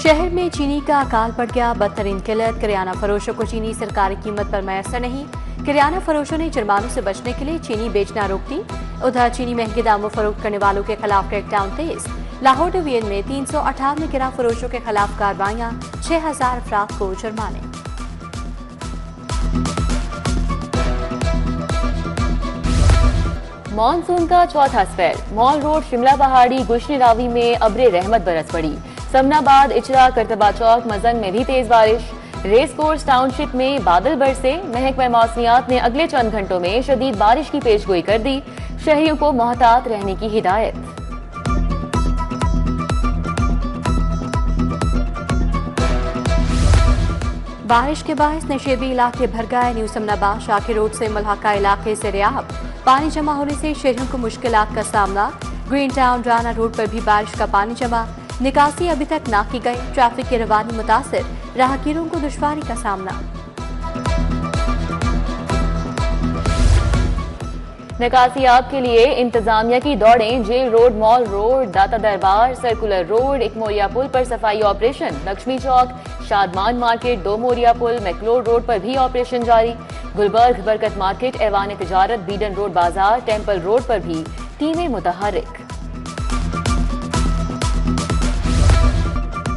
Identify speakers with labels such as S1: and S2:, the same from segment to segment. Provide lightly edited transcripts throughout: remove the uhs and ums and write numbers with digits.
S1: शहर में चीनी का अकाल पड़ गया, बदतरीन किल्लत। किराना फरोशों को चीनी सरकारी कीमत पर मैसर नहीं। किराना फरोशों ने जुर्मानों से बचने के लिए चीनी बेचना रोक दी। उधर चीनी महंगे दामों फरोख्त करने वालों के खिलाफ क्रैकडाउन तेज। लाहौर डिवीजन में 358 किराना फरोशों के खिलाफ कार्रवाइयां, 6000 अफराद को जुर्माने।
S2: मानसून का चौथा स्पेल। मॉल रोड, शिमला पहाड़ी, गुशनी रावी में अब्रे रहमत बरस पड़ी। समनाबाद, इचरा, करतबा चौक, मजन में भी तेज बारिश। रेस कोर्स टाउनशिप में बादल बरसे। महकमा मौसमियात ने अगले चंद घंटों में शदीद बारिश की पेशगोई कर दी। शहरियों को मोहतात रहने की हिदायत।
S1: बारिश के बायस नशेबी इलाके भर गए। न्यू समनाबाद शाकिर रोड से मुल्हका इलाके से रियाब। पानी जमा होने से शहरियों को मुश्किलात का सामना। ग्रीन टाउन राना रोड पर भी बारिश का पानी जमा। निकासी अभी तक ना की गई। ट्रैफिक की रवानी मुतासिर, राहगीरों को दुश्वारी का सामना।
S2: निकासियात के लिए इंतजामिया की दौड़ें। जेल रोड, मॉल रोड, दाता दरबार, सर्कुलर रोड, इकमोरिया पुल पर सफाई ऑपरेशन। लक्ष्मी चौक, शादमान मार्केट, दो मोरिया पुल, मैक्लोर रोड पर भी ऑपरेशन जारी। गुलबर्ग, बरकत मार्केट, ऐवान तिजारत, बीडन रोड बाजार, टेम्पल रोड पर भी टीमें मुतहर्रिक।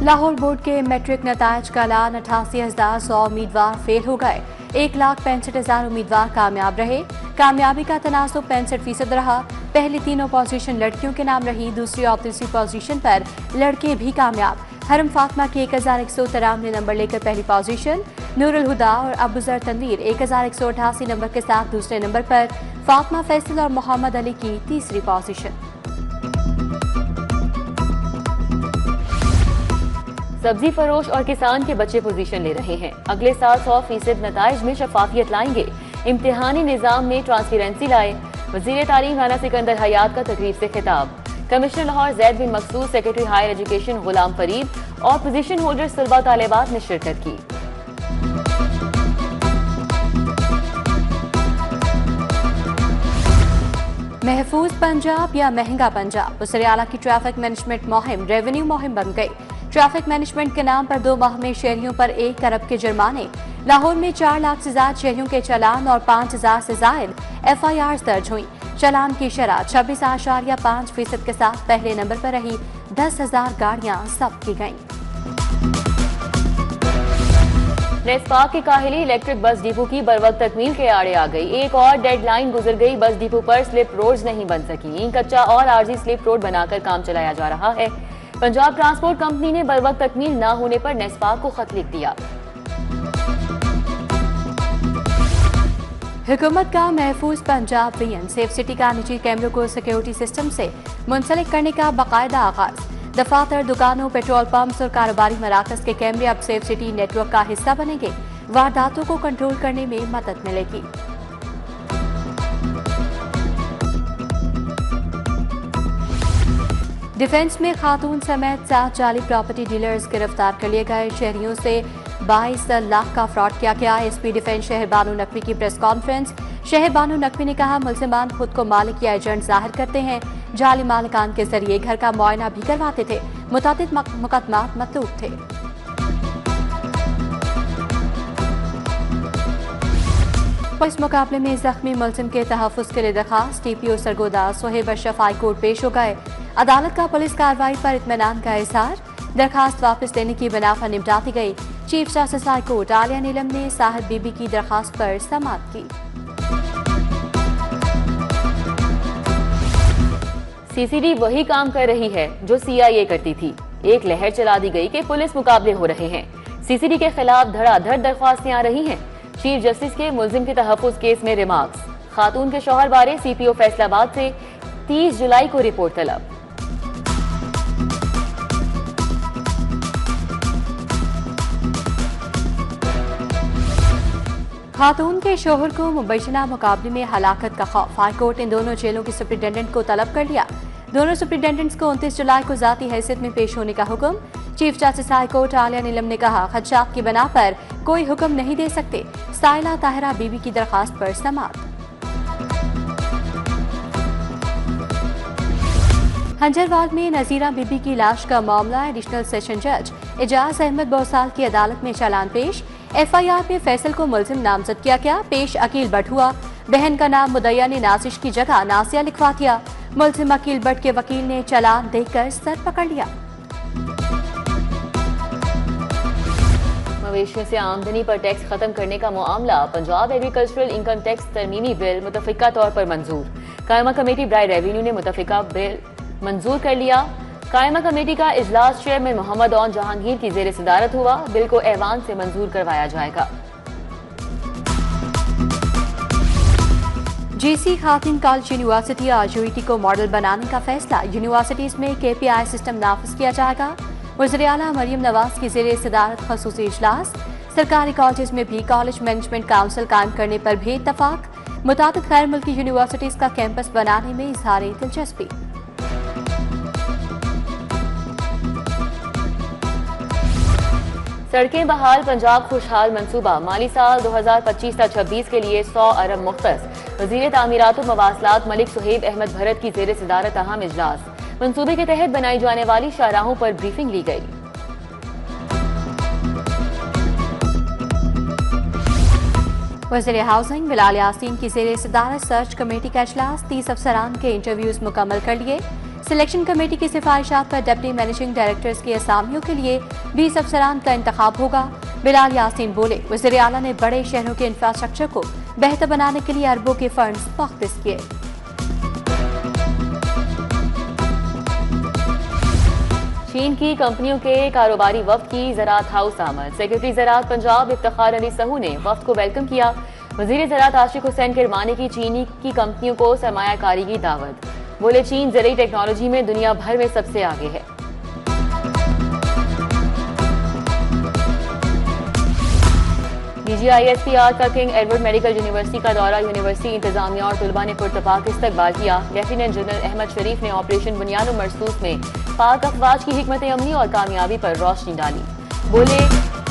S1: लाहौर बोर्ड के मैट्रिक नतायज का ऐलान। 88,100 उम्मीदवार फेल हो गए। 1,65,000 उम्मीदवार कामयाब रहे। कामयाबी का तनासुब 65% रहा। पहली तीनों पोजीशन लड़कियों के नाम रही। दूसरी और तीसरी पोजीशन पर लड़के भी कामयाब। हरम फातिमा के 1193 नंबर लेकर पहली पोजीशन। नूरुल हुदा और अबूजर तनवीर 1188 नंबर के साथ दूसरे नंबर पर। फातिमा फैसल और मोहम्मद अली की तीसरी पोजीशन।
S2: सब्जी फरोश और किसान के बच्चे पोजीशन ले रहे हैं। अगले साल 100% नताइज में शफाफियत लाएंगे। इम्तिहानी निजाम में ट्रांसपेरेंसी लाए। वजीर तालीम राना सिकंदर हयात का तकरीब से खिताब। कमिश्नर लाहौर जैद बिन मकसूद, secretary higher education Ghulam Farid और पोजीशन होल्डर तलबा तालिबात ने शिरकत की।
S1: महफूज पंजाब या महंगा पंजाब, वज़ीर-ए-आला की ट्रैफिक मैनेजमेंट मुहिम रेवेन्यू मुहिम बन गई। ट्रैफिक मैनेजमेंट के नाम पर 2 माह में शहरियों पर 1 अरब के जुर्माने। लाहौर में 4 लाख से ज्यादा शहरियों के चालान और 5,000 से जायद FIRs दर्ज हुई। चालान की शरह 26.5% के साथ पहले नंबर पर रही। 10,000 गाड़ियां जब्त की गईं।
S2: नेस्पाक की काहिली इलेक्ट्रिक बस डिपो की बरवक्त तकमील के आड़े आ गई। एक और डेडलाइन गुजर गई। बस डिपो पर स्लिप रोड्स नहीं बन सकी। कच्चा और आरजी स्लिप रोड बनाकर काम चलाया जा रहा है। पंजाब ट्रांसपोर्ट कंपनी ने बरवक्त तकमील न होने पर नेस्पाक को खत लिख दिया।
S1: हुकूमत का महफूज पंजाब रीजन सेफ सिटी का निजी कैमरों को सिक्योरिटी सिस्टम से मुंसलिक करने का बाकायदा आगाज। दफातर, दुकानों, पेट्रोल पंप्स और कारोबारी मराकज के कैमरे अब सेफ सिटी नेटवर्क का हिस्सा बनेंगे। वारदातों को कंट्रोल करने में मदद मिलेगी। डिफेंस में खातून समेत 7 जाली प्रॉपर्टी डीलर्स गिरफ्तार कर लिए गए। शहरियों से 22 लाख का फ्रॉड किया गया। SP डिफेंस शहर बानो नकवी की प्रेस कॉन्फ्रेंस। शहर बानो नकवी ने कहा, मुल्जिमान खुद को मालिक या एजेंट जाहिर करते हैं। जाली मालिकान के जरिए घर का मुआयना भी करवाते थे। मुतादिद मुकदमात मतलूब थे। इस मुकाबले में जख्मी मुल्जिम के तहफ़्फ़ुज़ के लिए दरखास्त। TPO Sargodha Sohaib Ashraf high court पेश हो गए। अदालत का पुलिस कार्रवाई पर इत्मीनान का इज़हार। दरखास्त वापस लेने की बिना पर निपटा दी गई। Chief justice high court Aalia Neelum ने साहिब बीबी की दरखास्त पर समाअत की।
S2: CCD वही काम कर रही है जो CIA करती थी। एक लहर चला दी गई कि पुलिस मुकाबले हो रहे हैं। CCD के खिलाफ धड़ाधड़ दरख्वास्तें आ रही हैं। चीफ जस्टिस के मुल्जिम के तहफ़्फ़ुज़ केस में रिमार्क्स। खातून के शौहर बारे CPO फैसलाबाद से 30 जुलाई को रिपोर्ट तलब।
S1: खातून के शोहर को मुबैना मुकाबले में हलाकत का खौफ। हाईकोर्ट ने दोनों जेलों के सुप्रिंटेंडेंट को तलब कर लिया। दोनों सुप्रिंटेंडेंट्स को 29 जुलाई को जाती हैसियत में पेश होने का हुक्म। Chief justice high court Aalia Neelum ने कहा, खदशात की बिना पर कोई हुक्म नहीं दे सकते। साइला ताहिरा बीबी की दरखास्त पर समाअत। हंजरवाग में नजीरा बीबी की लाश का मामला। एडिशनल सेशन जज एजाज अहमद बौसाल की अदालत में चालान पेश। FIR में फैसल को मुलजिम नामजद किया गया। पेश अकील भट्ट हुआ। बहन का नाम मुदैया ने नासिश की जगह नासिया लिखवा दिया। मुलजिम अकील भट्ट के वकील ने चालान देकर सर पकड़ लिया।
S2: मवेशियों से आमदनी पर टैक्स खत्म करने का मामला। पंजाब एग्रीकल्चरल इनकम टैक्स तरमीमी बिल मुतफिका तौर पर मंजूर। कायमा कमेटी बराए रेवेन्यू ने मुतफिका बिल मंजूर कर लिया। कायमा कमेटी का इजलास चेयरमैन मोहम्मद ओन जहांगीर की जेर सदारत हुआ। बिल को ऐवान से मंजूर करवाया जाएगा।
S1: GC खातिन कॉलेज यूनिवर्सिटी और UET को मॉडल बनाने का फैसला। यूनिवर्सिटीज में KPI सिस्टम नाफिज किया जाएगा। वज़ीर आला मरियम नवाज की जेर सदारत खसूसी इजलास। सरकारी कॉलेज में भी कॉलेज मैनेजमेंट काउंसिल कायम करने पर भी इत्तफाक। मुताबिक गैर मुल्की यूनिवर्सिटीज का कैंपस बनाने में इजहार दिलचस्पी।
S2: सड़कें बहाल पंजाब खुशहाल मंसूबा। माली साल 2025-26 के लिए 100 अरब मुख्तस। वज़ीर तामीरात व मवासलात मलिक सुहेब अहमद भरत की जेर सदारत अहम इजलास। मंसूबे के तहत बनाई जाने वाली शाहराहों पर ब्रीफिंग ली गई।
S1: वज़ीर हाउसिंग बिलाल यासीन की जेर सदारत सर्च कमेटी का इजलास। 30 अफसरान के इंटरव्यूज मुकम्मल कर लिए। सिलेक्शन कमेटी की सिफारिशात पर डिप्टी मैनेजिंग डायरेक्टर्स की असामियों के लिए 20 अफसरान का इंतखाब होगा। बिलाल यासीन बोले, वज़ीर आला ने बड़े शहरों के इंफ्रास्ट्रक्चर को बेहतर बनाने के लिए अरबों के फंड्स मुख्तस किए।
S2: चीन की कंपनियों के कारोबारी वफ्द की ज़राअत हाउस आमद। सेक्रेटरी ज़राअत पंजाब इफ्तिखार अली सहू ने वफ्द को वेलकम किया। वज़ीर ज़राअत आशिक हुसैन किरमानी की चीनी की कंपनियों को सरमायाकारी की दावत। बोले, चीन ज़रूरी टेक्नोलॉजी में दुनिया भर में सबसे आगे है। DGISPR का किंग एडवर्ड मेडिकल यूनिवर्सिटी का दौरा। यूनिवर्सिटी इंतजामिया और तुलबा ने पुरतपाक इस्तकबाल किया। लेफ्टिनेंट जनरल अहमद शरीफ ने ऑपरेशन बुनियाद मरसूस में पाक अफवाज की हिकमत अमली और कामयाबी पर रोशनी डाली। बोले,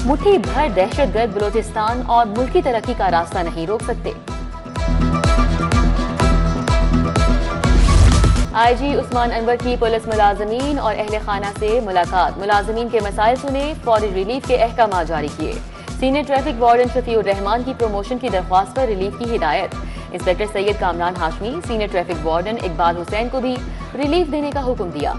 S2: मुट्ठी भर दहशतगर्द बलोचिस्तान और मुल्क की तरक्की का रास्ता नहीं रोक सकते। IG उस्मान अनवर की पुलिस मुलाजमीन और अहले खाना से मुलाकात। मुलाजमीन के मसाइल सुने, फौरी रिलीफ के अहकाम जारी किए। Senior traffic warden Shafiur Rahman की प्रमोशन की दरख्वास्त पर रिलीफ की हिदायत। Inspector Syed Kamran Hashmi, senior traffic warden Iqbal Hussain को भी रिलीफ देने का हुक्म दिया।